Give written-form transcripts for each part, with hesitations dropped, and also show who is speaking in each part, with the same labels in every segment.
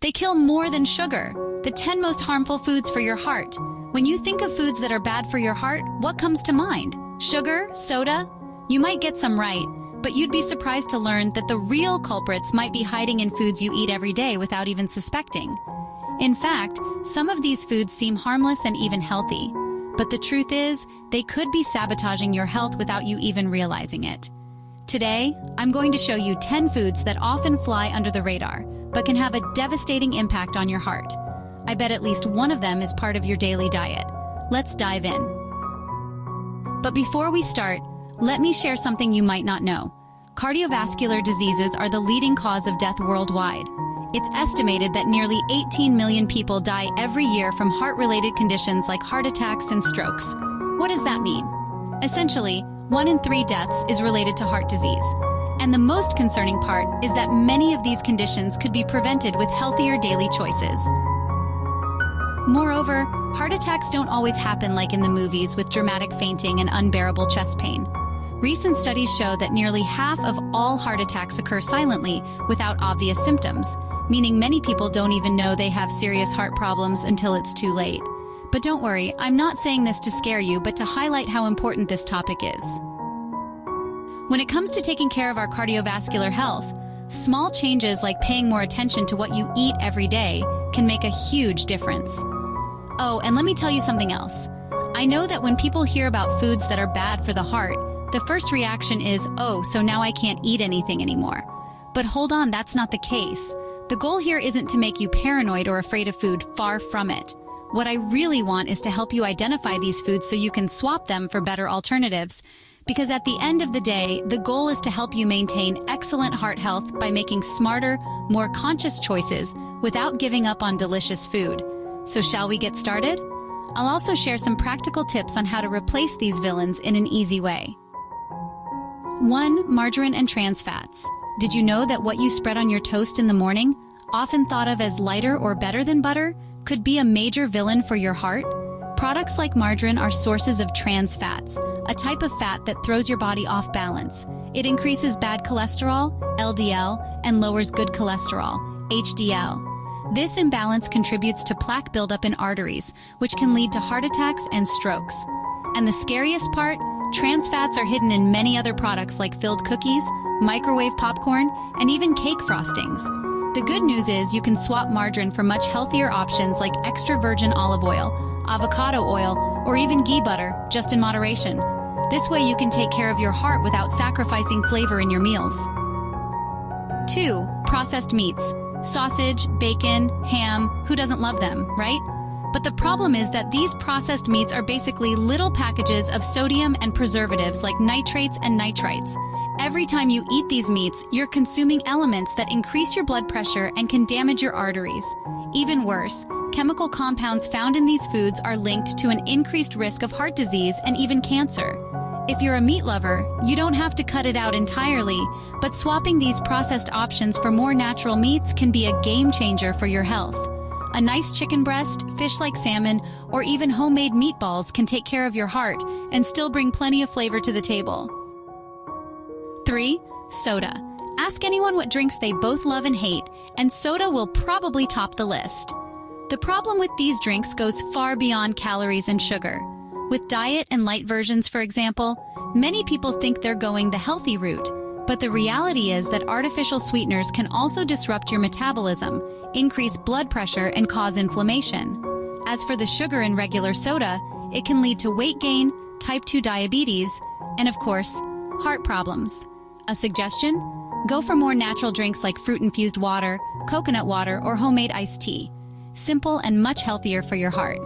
Speaker 1: They kill more than sugar. The 10 most harmful foods for your heart. When you think of foods that are bad for your heart, what comes to mind? Sugar? Soda? You might get some right, but you'd be surprised to learn that the real culprits might be hiding in foods you eat every day without even suspecting. In fact, some of these foods seem harmless and even healthy. But the truth is, they could be sabotaging your health without you even realizing it. Today, I'm going to show you 10 foods that often fly under the radar, but can have a devastating impact on your heart. I bet at least one of them is part of your daily diet. Let's dive in. But before we start, let me share something you might not know. Cardiovascular diseases are the leading cause of death worldwide. It's estimated that nearly 18 million people die every year from heart-related conditions like heart attacks and strokes. What does that mean? Essentially, 1 in 3 deaths is related to heart disease. And the most concerning part is that many of these conditions could be prevented with healthier daily choices. Moreover, heart attacks don't always happen like in the movies with dramatic fainting and unbearable chest pain. Recent studies show that nearly half of all heart attacks occur silently without obvious symptoms, meaning many people don't even know they have serious heart problems until it's too late. But don't worry, I'm not saying this to scare you, but to highlight how important this topic is. When it comes to taking care of our cardiovascular health, small changes like paying more attention to what you eat every day can make a huge difference. Oh, and let me tell you something else. I know that when people hear about foods that are bad for the heart, the first reaction is, oh, so now I can't eat anything anymore. But hold on, that's not the case. The goal here isn't to make you paranoid or afraid of food, far from it. What I really want is to help you identify these foods so you can swap them for better alternatives. Because at the end of the day, the goal is to help you maintain excellent heart health by making smarter, more conscious choices without giving up on delicious food. So shall we get started? I'll also share some practical tips on how to replace these villains in an easy way. 1. Margarine and trans fats. Did you know that what you spread on your toast in the morning, often thought of as lighter or better than butter, could be a major villain for your heart? Products like margarine are sources of trans fats, a type of fat that throws your body off balance. It increases bad cholesterol, LDL, and lowers good cholesterol, HDL. This imbalance contributes to plaque buildup in arteries, which can lead to heart attacks and strokes. And the scariest part? Trans fats are hidden in many other products like filled cookies, microwave popcorn, and even cake frostings. The good news is you can swap margarine for much healthier options like extra virgin olive oil, avocado oil, or even ghee butter, just in moderation. This way you can take care of your heart without sacrificing flavor in your meals. 2. Processed meats. Sausage, bacon, ham, who doesn't love them, right? But the problem is that these processed meats are basically little packages of sodium and preservatives like nitrates and nitrites. Every time you eat these meats, you're consuming elements that increase your blood pressure and can damage your arteries. Even worse, chemical compounds found in these foods are linked to an increased risk of heart disease and even cancer. If you're a meat lover, you don't have to cut it out entirely, but swapping these processed options for more natural meats can be a game changer for your health. A nice chicken breast, fish like salmon, or even homemade meatballs can take care of your heart and still bring plenty of flavor to the table. 3. Soda. Ask anyone what drinks they both love and hate, and soda will probably top the list. The problem with these drinks goes far beyond calories and sugar. With diet and light versions, for example, many people think they're going the healthy route, but the reality is that artificial sweeteners can also disrupt your metabolism, increase blood pressure, and cause inflammation. As for the sugar in regular soda, it can lead to weight gain, type 2 diabetes, and of course, heart problems. A suggestion? Go for more natural drinks like fruit-infused water, coconut water, or homemade iced tea. Simple and much healthier for your heart.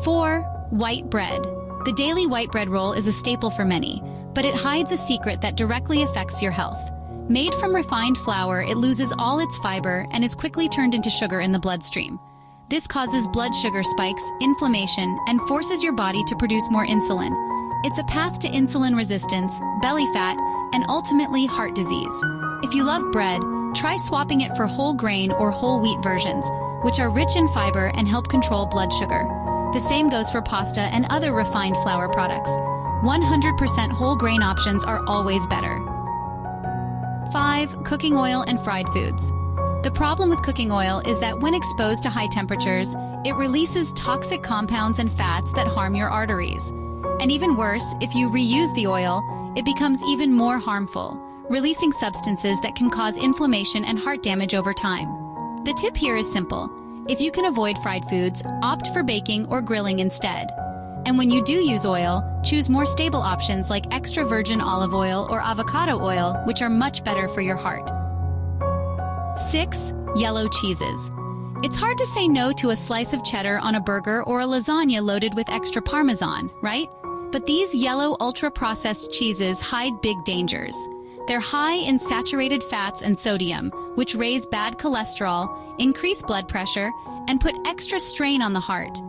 Speaker 1: 4. White bread. The daily white bread roll is a staple for many, but it hides a secret that directly affects your health. Made from refined flour, it loses all its fiber and is quickly turned into sugar in the bloodstream. This causes blood sugar spikes, inflammation, and forces your body to produce more insulin. It's a path to insulin resistance, belly fat, and ultimately heart disease. If you love bread, try swapping it for whole grain or whole wheat versions, which are rich in fiber and help control blood sugar. The same goes for pasta and other refined flour products. 100% whole grain options are always better. 5. Cooking oil and fried foods. The problem with cooking oil is that when exposed to high temperatures, it releases toxic compounds and fats that harm your arteries. And even worse, if you reuse the oil, it becomes even more harmful, releasing substances that can cause inflammation and heart damage over time. The tip here is simple. If you can avoid fried foods, opt for baking or grilling instead. And when you do use oil, choose more stable options like extra virgin olive oil or avocado oil, which are much better for your heart. 6. Yellow cheeses. It's hard to say no to a slice of cheddar on a burger or a lasagna loaded with extra Parmesan, right? But these yellow ultra-processed cheeses hide big dangers. They're high in saturated fats and sodium, which raise bad cholesterol, increase blood pressure, and put extra strain on the heart.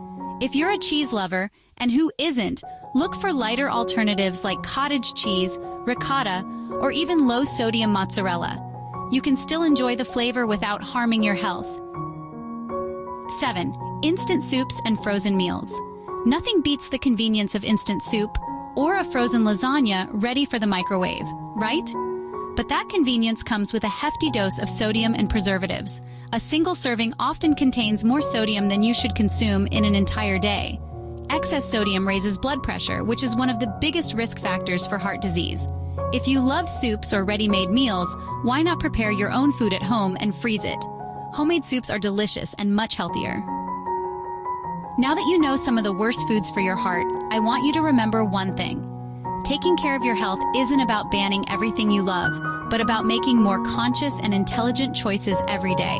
Speaker 1: If you're a cheese lover, and who isn't, look for lighter alternatives like cottage cheese, ricotta, or even low-sodium mozzarella. You can still enjoy the flavor without harming your health. 7. Instant soups and frozen meals. Nothing beats the convenience of instant soup or a frozen lasagna ready for the microwave, right? But that convenience comes with a hefty dose of sodium and preservatives. A single serving often contains more sodium than you should consume in an entire day. Excess sodium raises blood pressure, which is one of the biggest risk factors for heart disease. If you love soups or ready-made meals, why not prepare your own food at home and freeze it? Homemade soups are delicious and much healthier. Now that you know some of the worst foods for your heart, I want you to remember one thing. Taking care of your health isn't about banning everything you love, but about making more conscious and intelligent choices every day.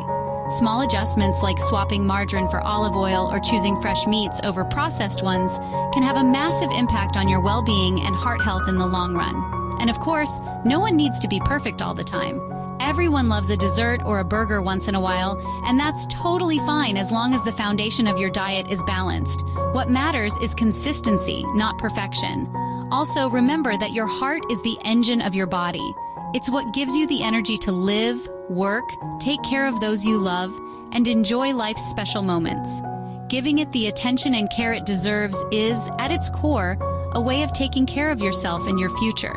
Speaker 1: Small adjustments like swapping margarine for olive oil or choosing fresh meats over processed ones can have a massive impact on your well-being and heart health in the long run. And of course, no one needs to be perfect all the time. Everyone loves a dessert or a burger once in a while, and that's totally fine as long as the foundation of your diet is balanced. What matters is consistency, not perfection. Also, remember that your heart is the engine of your body. It's what gives you the energy to live, work, take care of those you love, and enjoy life's special moments. Giving it the attention and care it deserves is, at its core, a way of taking care of yourself and your future.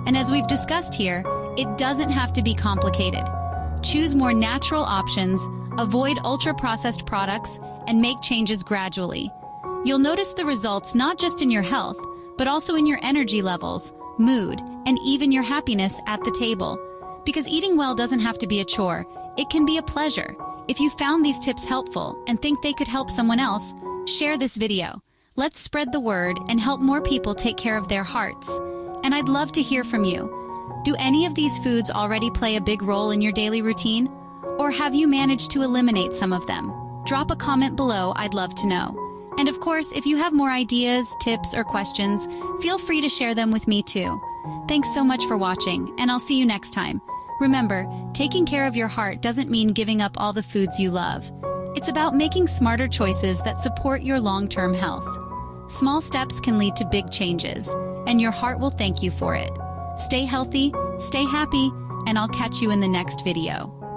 Speaker 1: And as we've discussed here, it doesn't have to be complicated. Choose more natural options, avoid ultra-processed products, and make changes gradually. You'll notice the results not just in your health, but also in your energy levels, mood, and even your happiness at the table. Because eating well doesn't have to be a chore, it can be a pleasure. If you found these tips helpful and think they could help someone else, share this video. Let's spread the word and help more people take care of their hearts. And I'd love to hear from you. Do any of these foods already play a big role in your daily routine? Or have you managed to eliminate some of them? Drop a comment below, I'd love to know. And of course, if you have more ideas, tips, or questions, feel free to share them with me too. Thanks so much for watching, and I'll see you next time. Remember, taking care of your heart doesn't mean giving up all the foods you love. It's about making smarter choices that support your long-term health. Small steps can lead to big changes, and your heart will thank you for it. Stay healthy, stay happy, and I'll catch you in the next video.